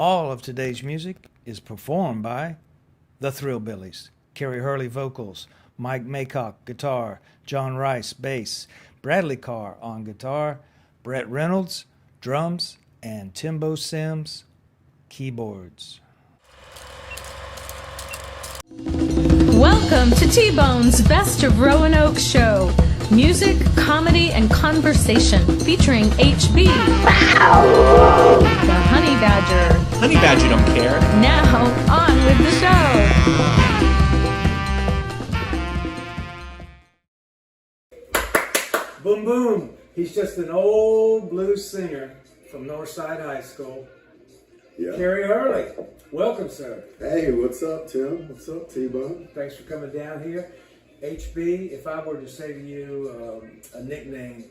All of today's music is performed by the Thrillbillyz. Kerry Hurley vocals, Mike Maycock guitar, John Rice bass, Bradley Carr on guitar, Brett Reynolds drums, and Timbo Sims keyboards. Welcome to T-Bone's Best of Roanoke show. Music, comedy, and conversation featuring HB, the Honey Badger. Honey Badger don't care. Now, on with the show. Boom boom. He's just an old blues singer from Northside High School. Yeah. Kerry Hurley. Welcome, sir. Hey, what's up, Tim? What's up, T-Bone? Thanks for coming down here. HB, if I were to say to you a nickname,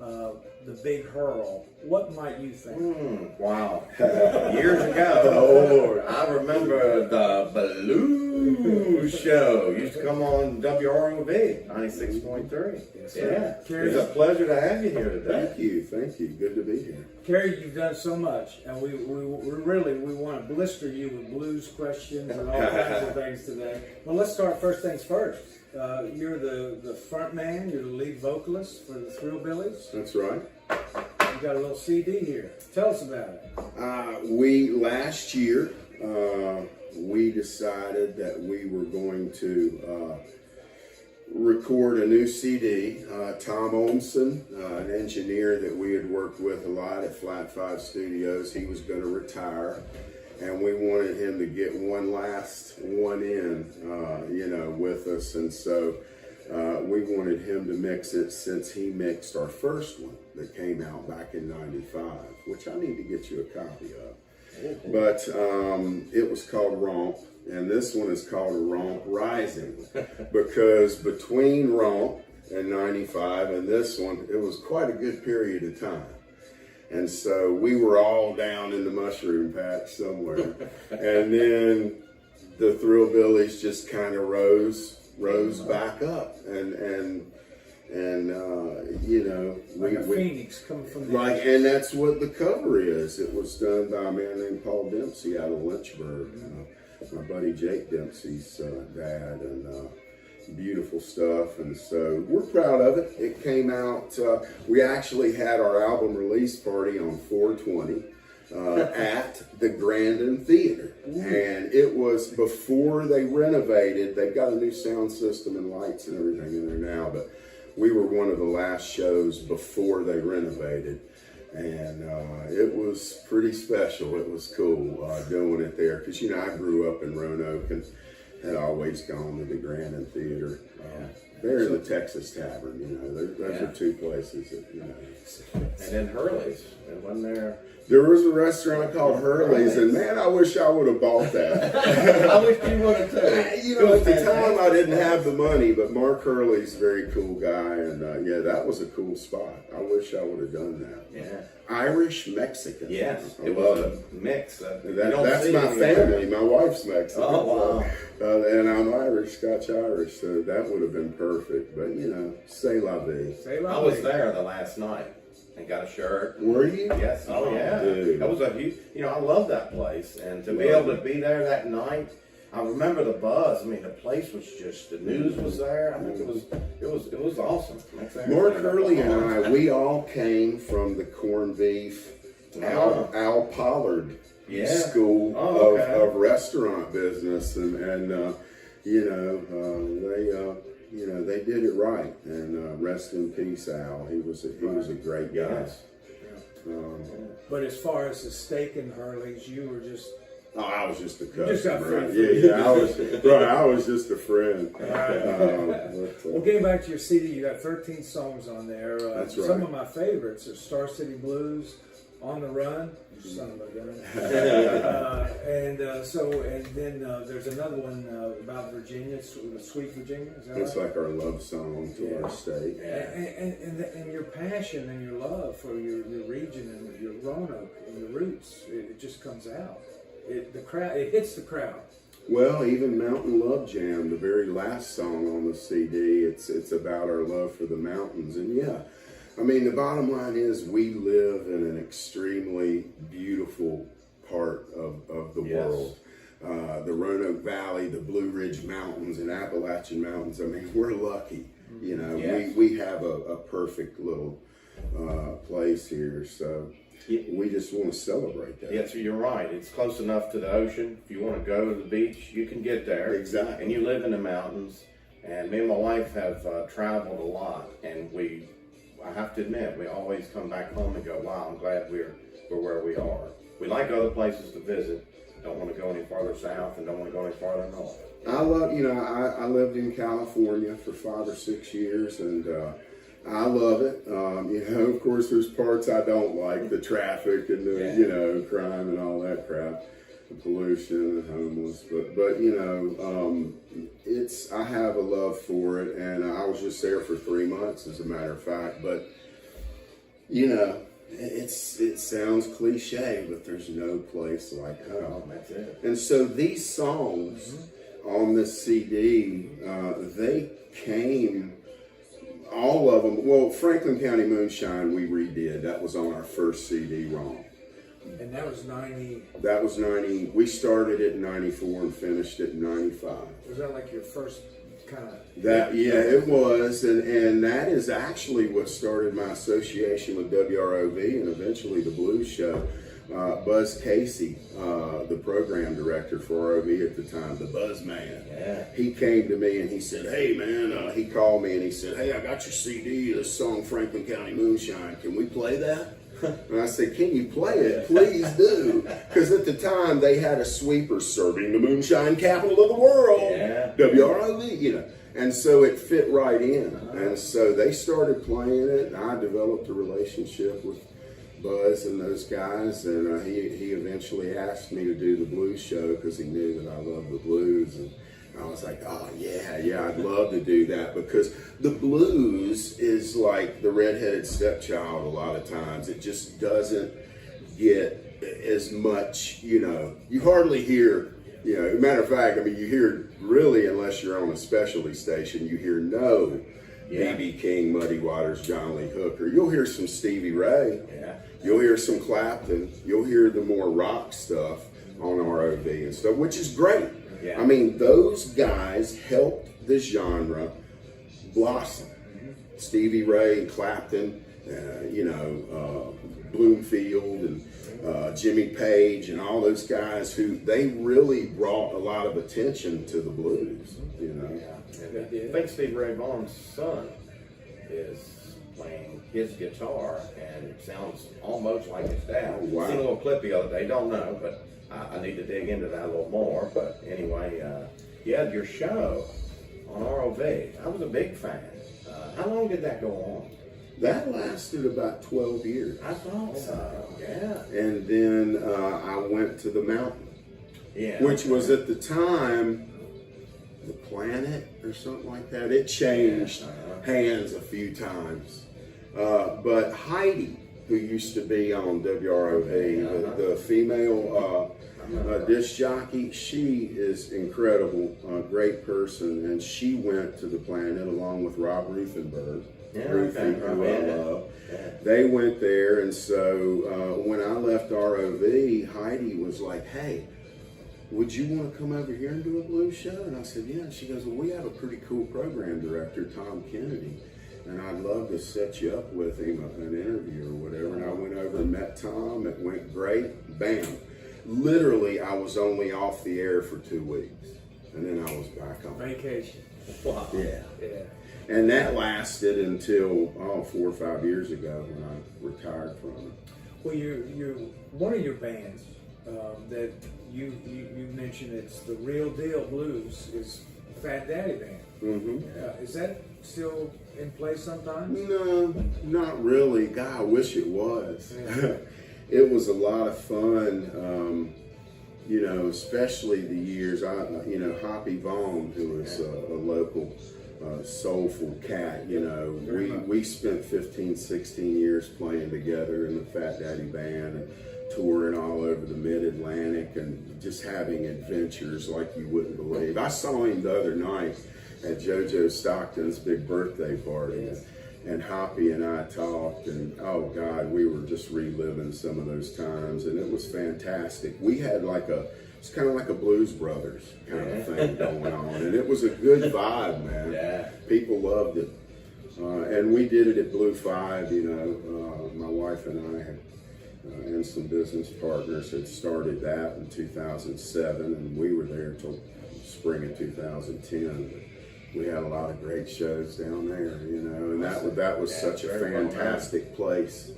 the Big Hurl, what might you think? Wow. Years ago, Oh, Lord. I remember the Blues show. Used to come on WROV 96.3. Yes, Yeah. sir. It's a pleasure to have you here today. Thank you. Good to be here. Kerry, you've done so much, and we want to blister you with blues questions and all kinds of things today. Well, let's start first things first. You're the front man, you're the lead vocalist for the Thrillbillyz. That's right. You got a little CD here. Tell us about it. Last year, we decided that we were going to record a new CD. Tom Olmson, an engineer that we had worked with a lot at Flat 5 Studios, he was going to retire. And we wanted him to get one last one in, with us. And so we wanted him to mix it since he mixed our first one that came out back in '95, which I need to get you a copy of. But it was called Romp, and this one is called Romp Rising, because between Romp and '95 and this one, it was quite a good period of time. And so we were all down in the mushroom patch somewhere. And then the Thrillbillyz just kind of rose back up. And Like a phoenix coming from the like, and that's what the cover is. It was done by a man named Paul Dempsey out of Lynchburg. My buddy Jake Dempsey's dad, and beautiful stuff, and so we're proud of it. It came out, we actually had our album release party on 4/20 at the Grandin Theater. And it was before they renovated. They've got a new sound system and lights and everything in there now, but we were one of the last shows before they renovated. And it was pretty special. It was cool doing it there, because I grew up in Roanoke and had always gone to the Grandin Theater. There, the Texas Tavern, those are two places that, And then Hurley's. And when they're... There was a restaurant called Hurley's, and man, I wish I would have bought that. I wish you would have too. At the time I didn't have the money, but Mark Hurley's a very cool guy, and that was a cool spot. I wish I would have done that. Yeah. Irish Mexican. Yes, I it love was a it. mix. That's my family. My wife's Mexican. Oh, wow. And I'm Irish, Scotch-Irish, so that would have been perfect. But, c'est la vie. I was there the last night and got a shirt. Were you? Yes. Oh, yeah. Dude. That was a huge, I love that place. And to be able to be there that night, I remember the buzz. I mean, the place was just, the news was there. I think it was awesome. Mark Hurley and I, we all came from the corned beef, Al Pollard school of restaurant business, and they did it right. And rest in peace, Al. He was a great guy. Yes. But as far as the steak and Hurley's, you were just... Oh, I was just a customer. You just got free food. I was just a friend. Well, getting back to your CD, you got 13 songs on there. That's right. Some of my favorites are Star City Blues, On the Run, son of a gun. And then there's another one about Virginia, Sweet Virginia. Is that It's right? like our love song to our state. And your passion and your love for your region and your Roanoke and your roots, it just comes out. It hits the crowd. Well, even Mountain Love Jam, the very last song on the CD, it's about our love for the mountains. And I mean, the bottom line is we live in an extremely beautiful part of the Yes. world. The Roanoke Valley, the Blue Ridge Mountains and Appalachian Mountains. I mean, we're lucky. You know, Yes. we have a perfect little place here. So we just want to celebrate that. Yeah, so you're right. It's close enough to the ocean. If you want to go to the beach, you can get there. Exactly. And you live in the mountains. And me and my wife have traveled a lot. And I have to admit, we always come back home and go, wow, I'm glad we're where we are. We like other places to visit. Don't want to go any farther south and don't want to go any farther north. I love, you know, I lived in California for 5 or 6 years, and I love it. You know, of course, there's parts I don't like, the traffic and the, you know, crime and all that crap, the pollution and homeless. But you know, I have a love for it, and I was just there for 3 months, as a matter of fact. But you know, it sounds cliche, but there's no place like home. That's it. And so these songs on this CD, they came, all of them. Well, Franklin County Moonshine we redid. That was on our first CD-ROM. And that was 90. That was 90. We started it in 94 and finished it in 95. Was that like your first kind of? That, yeah, it was, and that is actually what started my association with WROV and eventually the Blues Show. Buzz Casey, the program director for ROV at the time, the Buzz Man. Yeah. He came to me and he said, "Hey man," he called me and he said, "Hey, I got your CD, this song Franklin County Moonshine. Can we play that?" And I said, "Can you play it? Please do." Because at the time they had a sweeper serving the moonshine capital of the world, Yeah. WROV, you know. And so it fit right in. And so they started playing it, and I developed a relationship with Buzz and those guys, and he eventually asked me to do the Blues Show because he knew that I loved the blues, and I was like, oh yeah, I'd love to do that, because the blues is like the redheaded stepchild a lot of times. It just doesn't get as much, you know, you hardly hear, you know, matter of fact, I mean, you hear really, unless you're on a specialty station, you hear no B.B. King, Muddy Waters, John Lee Hooker. You'll hear some Stevie Ray. Yeah. You'll hear some Clapton. You'll hear the more rock stuff on ROV and stuff, which is great. Yeah. I mean, those guys helped the genre blossom. Stevie Ray and Clapton, you know, Bloomfield and Jimmy Page and all those guys who they really brought a lot of attention to the blues, you know. Yeah. And I think Steve Ray Vaughan's son is playing his guitar, and it sounds almost like his dad. Oh, wow. Seen a little clip the other day. Don't know, but I need to dig into that a little more. But anyway, your show on ROV, I was a big fan. How long did that go on? That lasted about 12 years. I thought so. Yeah. And then I went to the Mountain, Yeah. which was at the time the Planet or something like that. It changed hands a few times. But Heidi, who used to be on WROV, the female disc jockey, she is incredible, great person, and she went to the Planet along with Rob Rufenberg. Ruthie, who I love. They went there, and so when I left ROV, Heidi was like, "Hey, would you want to come over here and do a blues show?" And I said, "Yeah." And she goes, "Well, we have a pretty cool program director, Tom Kennedy, and I'd love to set you up with him, an interview or whatever." And I went over and met Tom. It went great. Bam. Literally, I was only off the air for 2 weeks, and then I was back on. Vacation. Wow. Yeah. Yeah. And that lasted until 4 or 5 years ago when I retired from it. Well, you one of your bands that you mentioned, it's the Real Deal Blues, is Fat Daddy Band. Mm-hmm. Is that still in play sometimes? No, not really. God, I wish it was. Yeah. It was a lot of fun, you know, especially the years, you know, Hoppy Vaughn, who is a local soulful cat, you know, we spent 15, 16 years playing together in the Fat Daddy Band and touring all over the mid-Atlantic and just having adventures like you wouldn't believe. I saw him the other night at JoJo Stockton's big birthday party. and Hoppy and I talked, and oh God, we were just reliving some of those times, and it was fantastic. We had it's kind of like a Blues Brothers kind of thing going on, and it was a good vibe, man. Yeah. People loved it. And we did it at Blue 5, you know. My wife and I had, and some business partners had started that in 2007, and we were there till spring of 2010. We had a lot of great shows down there, you know, and that was such a fantastic place.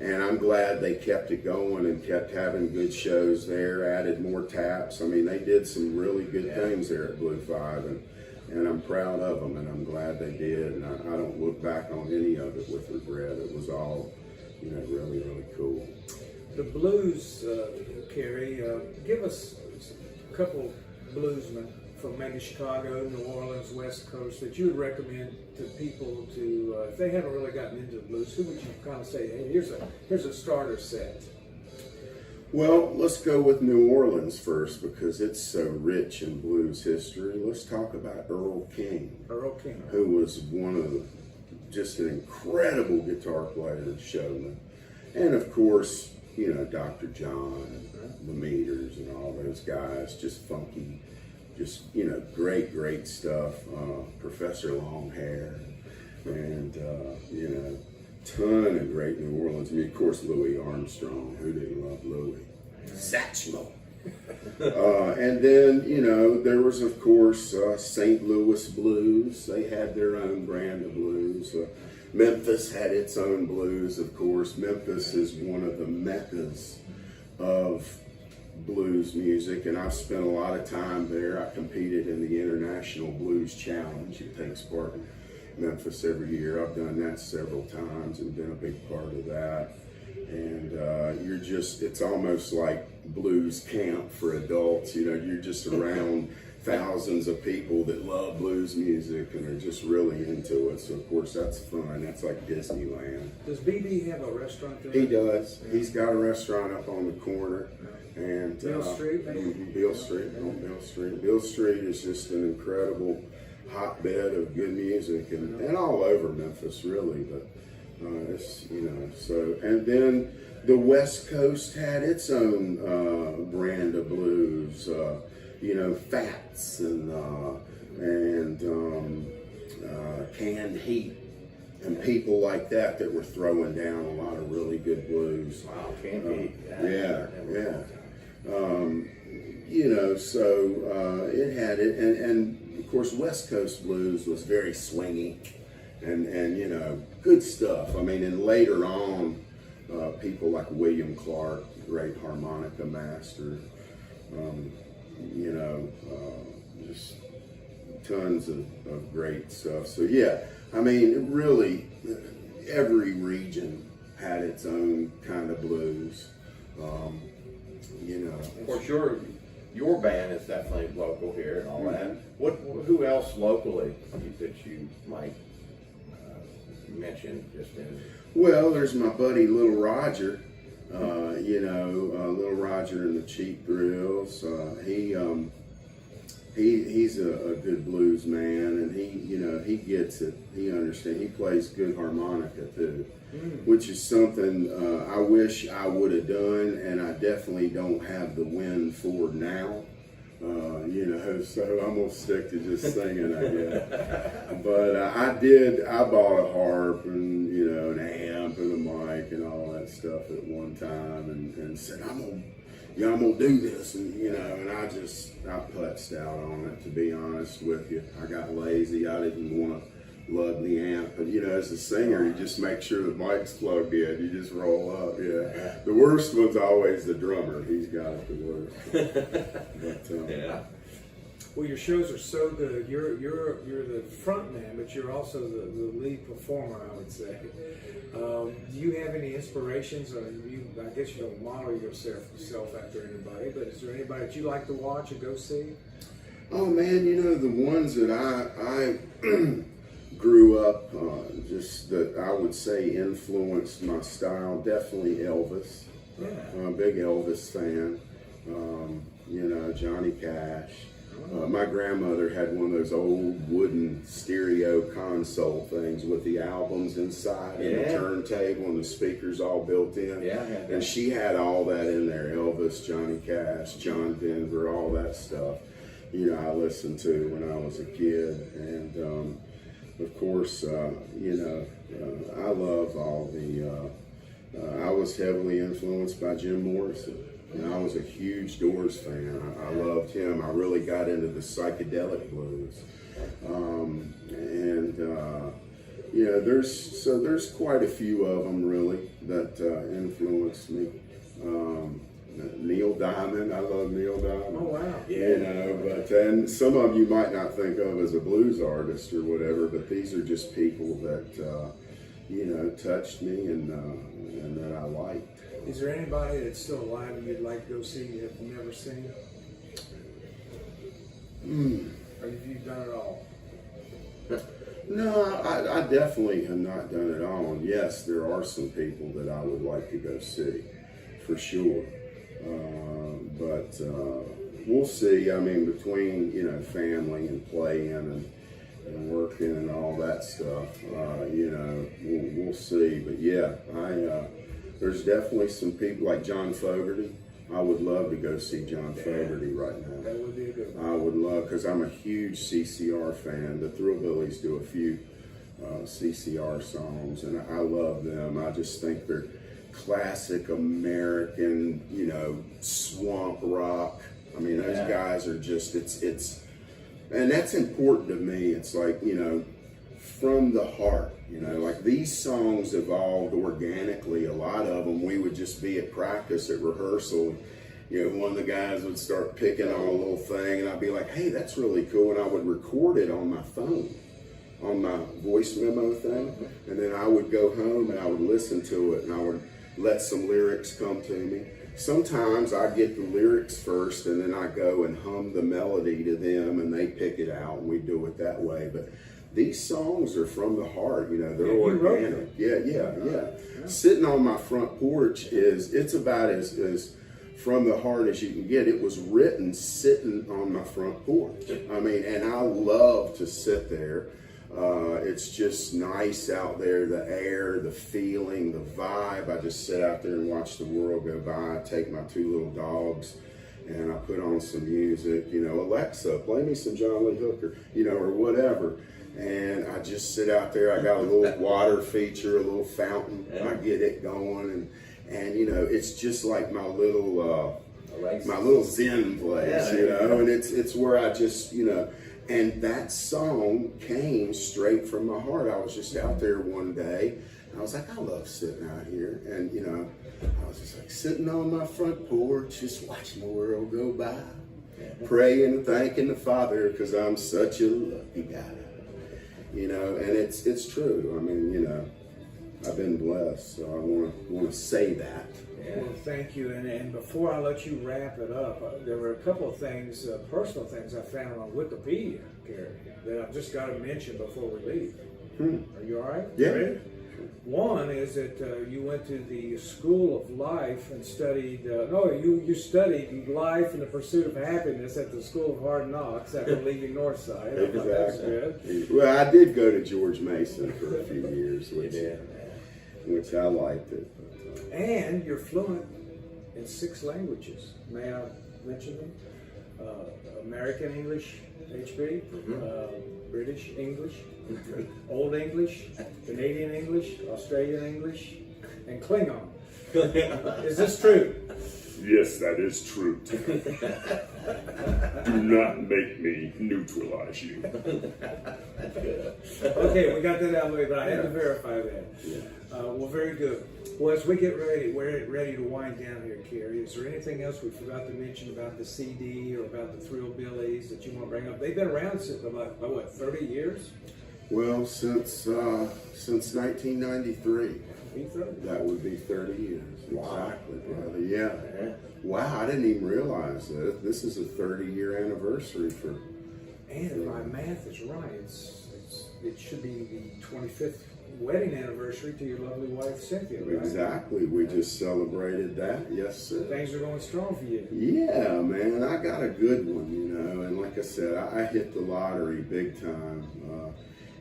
And I'm glad they kept it going and kept having good shows there, added more taps. I mean, they did some really good things there at Blue 5, and I'm proud of them, and I'm glad they did. And I don't look back on any of it with regret. It was all, you know, really, really cool. The blues, Kerry, give us a couple bluesmen from maybe Chicago, New Orleans, West Coast that you would recommend to people to, if they haven't really gotten into the blues, who would you kind of say, hey, here's a starter set? Well, let's go with New Orleans first because it's so rich in blues history. Let's talk about Earl King. Earl King. Who was just an incredible guitar player and showman. And of course, you know, Dr. John and the Meters and all those guys, just funky, just, you know, great stuff. Professor Longhair and, you know, ton of great New Orleans. I mean, of course, Louis Armstrong. Who didn't love Louis? Satchmo. And then, you know, there was, of course, St. Louis blues. They had their own brand of blues. Memphis had its own blues, of course. Memphis is one of the meccas of blues music, and I've spent a lot of time there. I competed in the International Blues Challenge. It takes part in Memphis every year. I've done that several times and been a big part of that. And it's almost like blues camp for adults. You know, you're just around thousands of people that love blues music and are just really into it. So of course that's fun. That's like Disneyland. Does BB have a restaurant there? He does. Yeah. He's got a restaurant up on the corner. And Beale Street, maybe? Beale Street, on Beale Street. Beale Street is just an incredible hotbed of good music and all over Memphis, really. But it's, you know, so, and then the West Coast had its own brand of blues. You know, Fats and Canned Heat and people like that were throwing down a lot of really good blues. Wow, Canned Heat. Yeah. You know, so it had it, and of course West Coast blues was very swingy and you know, good stuff. I mean, and later on, people like William Clark, great harmonica master, you know, just tons of great stuff. So yeah, I mean, really, every region had its own kind of blues. You know, of course, your band is definitely local here and all that. Who else locally that you might mention just in? Well, there's my buddy Little Roger. You know, Little Roger and the Cheap Thrills. He's a good blues man, and he gets it. He understands. He plays good harmonica too, which is something I wish I would have done, and I definitely don't have the wind for now. You know, so I'm gonna stick to just singing, I guess. But I bought a harp and, you know, an amp and a mic and all that stuff at one time, and said I'm gonna do this, and you know, and I putzed out on it, to be honest with you. I got lazy. I didn't want to lug the amp, but you know, as a singer, you just make sure the mic's plugged in. You just roll up. Yeah. The worst one's always the drummer. He's got it the worst. But yeah. Well, your shows are so good. You're the front man, but you're also the lead performer, I would say. Do you have any inspirations? I guess you don't model yourself after anybody, but is there anybody that you like to watch or go see? Oh man, you know, the ones that I grew up, just that I would say influenced my style, definitely Elvis. Yeah. I'm a big Elvis fan. You know, Johnny Cash. My grandmother had one of those old wooden stereo console things with the albums inside and the turntable and the speakers all built in. And she had all that in there. Elvis, Johnny Cash, John Denver, all that stuff. You know, I listened to when I was a kid. And of course, you know, I love all the, I was heavily influenced by Jim Morrison. And I was a huge Doors fan. I loved him. I really got into the psychedelic blues. You know, there's quite a few of them really that influenced me. Neil Diamond, I love Neil Diamond. Oh wow! You know, but and some of you might not think of as a blues artist or whatever, but these are just people that you know touched me and that I liked. Is there anybody that's still alive that you'd like to go see that you've never seen? Or have you done it all? No, I definitely have not done it all. And yes, there are some people that I would like to go see, for sure. But we'll see. I mean, between, you know, family and playing and working and all that stuff, you know, we'll see. But yeah, there's definitely some people like John Fogerty. I would love to go see John Fogerty right now. That would be a good one. I would love, because I'm a huge CCR fan. The Thrillbillyz do a few CCR songs, and I love them. I just think they're classic American, you know, swamp rock. I mean, those guys are just, it's, and that's important to me. It's like, you know, from the heart. You know, like these songs evolved organically. A lot of them, we would just be at practice, at rehearsal. You know, one of the guys would start picking on a little thing, and I'd be like, hey, that's really cool. And I would record it on my phone, on my voice memo thing. And then I would go home and I would listen to it, and I would let some lyrics come to me. Sometimes I get the lyrics first, and then I go and hum the melody to them, and they pick it out, and we do it that way. But these songs are from the heart, you know, they're organic. Yeah. Sitting on my front porch it's about as from the heart as you can get. It was written sitting on my front porch. I mean, and I love to sit there. It's just nice out there, the air, the feeling, the vibe. I just sit out there and watch the world go by. I take my two little dogs and I put on some music, you know, Alexa, play me some John Lee Hooker, you know, or whatever. And I just sit out there. I got a little water feature, a little fountain. I get it going, and you know, it's just like my little Zen place, you know. And it's where I just, you know, and that song came straight from my heart. I was just out there one day, and I was like, I love sitting out here, and you know, I was just like sitting on my front porch, just watching the world go by, praying and thanking the Father because I'm such a lucky guy. You know, and it's true. I mean, you know, I've been blessed, so I want to say that. Well, thank you. And before I let you wrap it up, there were a couple of things, personal things I found on Wikipedia, Kerry, that I've just got to mention before we leave. Are you all right? Yeah. Ready? One is that you went to the School of Life and studied, you studied life and the pursuit of happiness at the School of Hard Knocks after leaving Northside. I thought that was good. Well, I did go to George Mason for a few years, which I liked it. And you're fluent in 6 languages. May I mention them? American English, HB, British English, Old English, Canadian English, Australian English, and Klingon. Is this true? Yes, that is true. Do not make me neutralize you. Okay, we got that out of the way, but I had to verify that. Well, very good. Well, as we get ready, we're ready to wind down here, Kerry. Is there anything else we forgot to mention about the CD or about the Thrillbillyz that you want to bring up? They've been around since about, what, 30 years? Well, since 1993. That would be 30 years. Wow. Exactly, brother. Yeah. Wow, I didn't even realize that. This is a 30-year anniversary for. And if my math is right, it should be the 25th wedding anniversary to your lovely wife, Cynthia, right? Exactly. We just celebrated that. Yes, sir. Things are going strong for you. Yeah, man. I got a good one, you know. And like like I said, I hit the lottery big time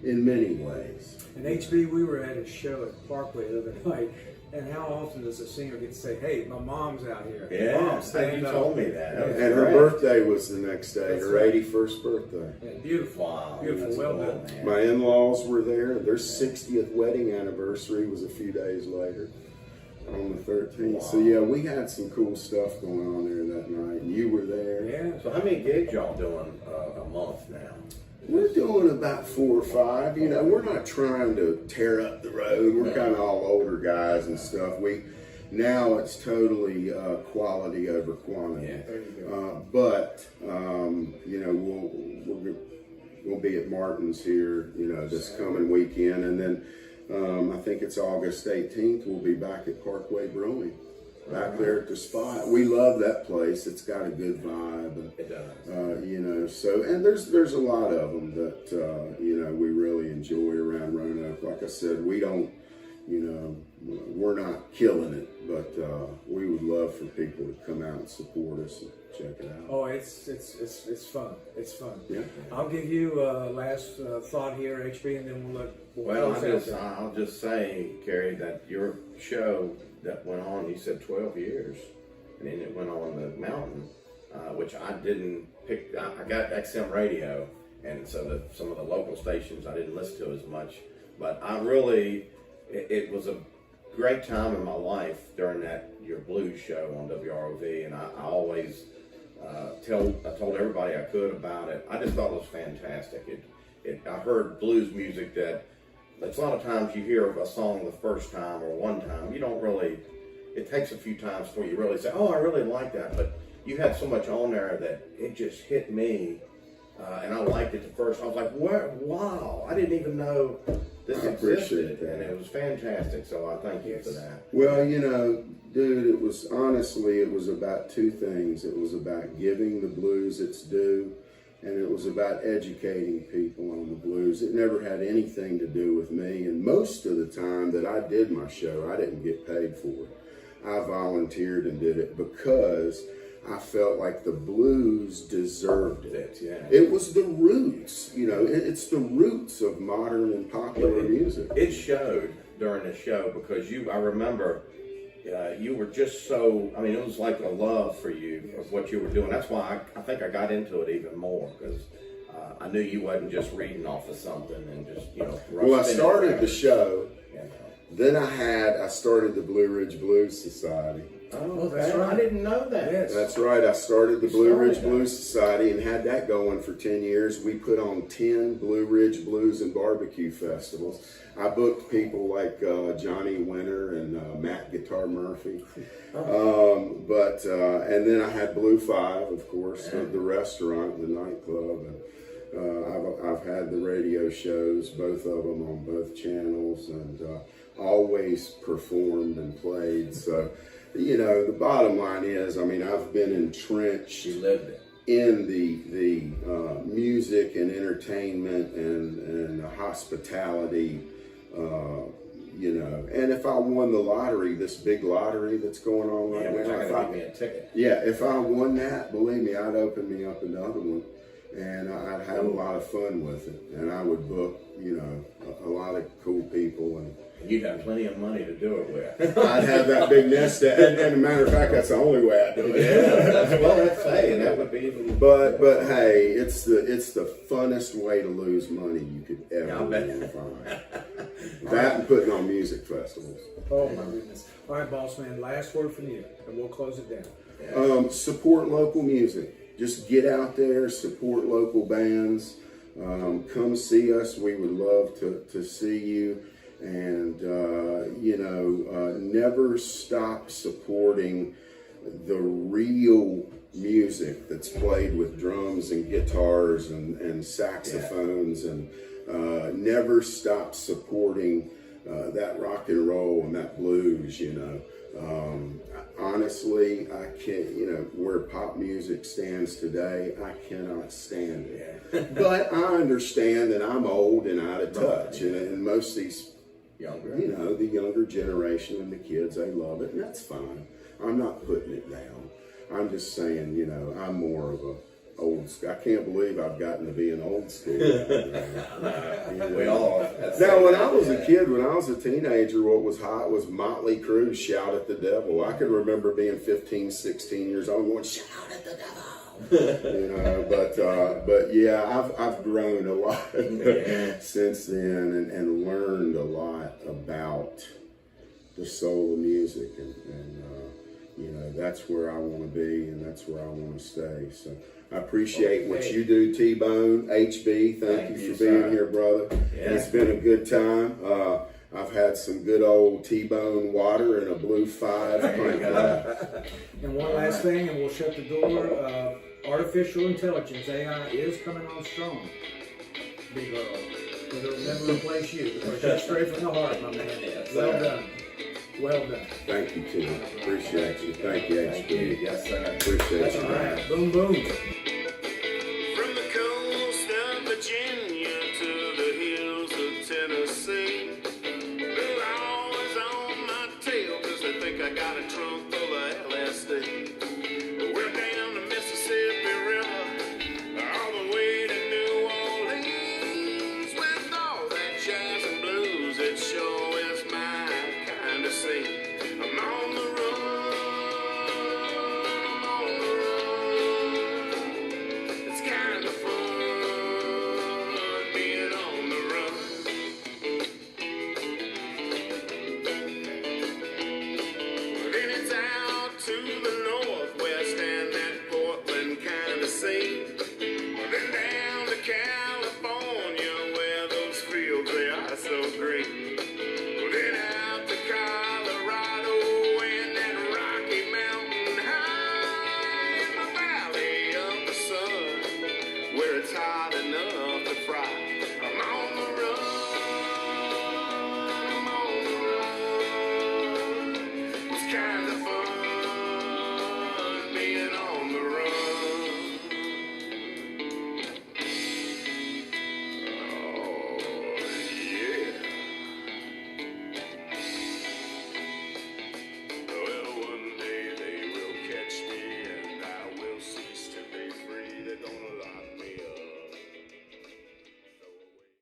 in many ways. And HB, we were at a show at Parkway the other night, and how often does a singer get to say, "Hey, my mom's out here"? Yeah, Mom, stand you up." told me that. That was And her great. birthday was the next day, That's her right. 81st birthday. Yeah, beautiful, Wow, beautiful, that's well cool, done. man. My in-laws were there. Their 60th wedding anniversary was a few days later, on the 13th. So yeah, we had some cool stuff going on there that night. And you were there. Yeah. So how many gigs y'all doing a month now? We're doing about 4 or 5. You know, we're not trying to tear up the road. We're kind of all older guys and stuff. Now it's totally quality over quantity. Yeah. There you go. But you know, we'll be at Martin's here, you know, this coming weekend, and then I think it's August 18th. We'll be back at Parkway Brewing, back there at the spot. We love that place. It's got a good vibe, and It does. you know. So, and there's a lot of them that you know, we really enjoy around Roanoke. Like I said, we don't, you know, we're not killing it, but we would love for people to come out and support us and check it out. Oh, it's fun. It's fun. Yeah. I'll give you last thought here, HB, and then we'll Well, close out. I'll just say, Kerry, that your show that went on, you said 12 years, and then it went on the mountain, which I didn't pick. I got XM radio, and so some of the local stations I didn't listen to as much, but I really, it was a great time in my life during your blues show on WROV, and I always I told everybody I could about it. I just thought it was fantastic. I heard blues music that it's a lot of times you hear a song the first time or one time. You don't really, it takes a few times before you really say, "Oh, I really like that." But you had so much on there that it just hit me, and I liked it at first. I was like, "What? Wow, I didn't even know this I appreciate existed," that. and it was fantastic. So I thank you for that. Well, you know, dude, it was about two things. It was about giving the blues its due, and it was about educating people on the blues. It never had anything to do with me, and most of the time that I did my show, I didn't get paid for it. I volunteered and did it because I felt like the blues deserved it. Yeah. It was the roots, you know, it's the roots of modern and popular music. It showed during the show because I remember you were just so, I mean, it was like a love for you of what you were doing. That's why I think I got into it even more because I knew you wasn't just reading off of something and just, you know. Well, I started the show, Yeah. then I started the Blue Ridge Blues Society. Oh, that's okay. right. I didn't know that. Yes. That's right. I started the Blue Ridge Started that. Blues Society and had that going for 10 years. We put on 10 Blue Ridge Blues and Barbecue festivals. I booked people like Johnny Winter and Matt Guitar Murphy. And then I had Blue 5, of course, the restaurant, the nightclub. And I've had the radio shows, both of them on both channels, and always performed and played. So, you know, the bottom line is, I mean, I've been entrenched You lived it. in the music and entertainment and hospitality, you know. And if I won the lottery, this big lottery that's going on Yeah, right we're now, not if going to I, give me a ticket. yeah, if I won that, believe me, I'd open me up another one, and I'd have a lot of fun with it, and I would book, you know, a lot of cool people, and You'd have plenty of money to do it with. I'd have that big nest egg. And a matter of fact, that's the only way I do it. That's saying that would be even. But hey, it's the funnest way to lose money you could ever Yeah, I bet. find. That and putting on music festivals. Oh my goodness. All right, boss man, last word from you, and we'll close it down. Support local music. Just get out there, support local bands. Come see us. We would love to see you. And, you know, never stop supporting the real music that's played with drums and guitars and saxophones, and never stop supporting that rock and roll and that blues, you know. Honestly, I can't, you know, where pop music stands today, I cannot stand it. But I understand that I'm old and out of touch, and most of these, Younger. you know, the younger generation and the kids, they love it, and that's fine. I'm not putting it down. I'm just saying, you know, I'm more of a old school. I can't believe I've gotten to be an old school. We all. Now, when I was a kid, when I was a teenager, what was hot was Motley Crue's "Shout at the Devil." I can remember being 15, 16 years old, going "Shout at the devil." But yeah, I've grown a lot since then, and learned a lot about the soul of music, and that's where I want to be, and that's where I want to stay. So I appreciate what you do, T-Bone, HB. Thank you for being here, brother. Yeah. It's been a good time. I've had some good old T-Bone water and a Blue 5 pint glass. And one last thing, and we'll shut the door. Artificial intelligence, AI, is coming on strong. Big Earl. But it'll never replace you, because you're straight from the heart, my man. Well done. Well done. Thank you, Tim. Appreciate you. Thank you, HB. Yes, sir. Appreciate you. Right. Boom, boom. From the coast of Virginia to the hills of Tennessee, they're always on my tail, 'cause they think I got a trunk full of LSD. We're down the Mississippi River, all the way to New Orleans, with all that jazz and blues. It sure is my kind of scene. I'm on the run, I'm on the run. It's kind of fun being on the run. Then it's out to the northwest and that Portland kind of scene. Then down to California where those fields, they are so green. Then out to Colorado and that Rocky Mountain high in the valley of the sun, where it's hot enough to fry.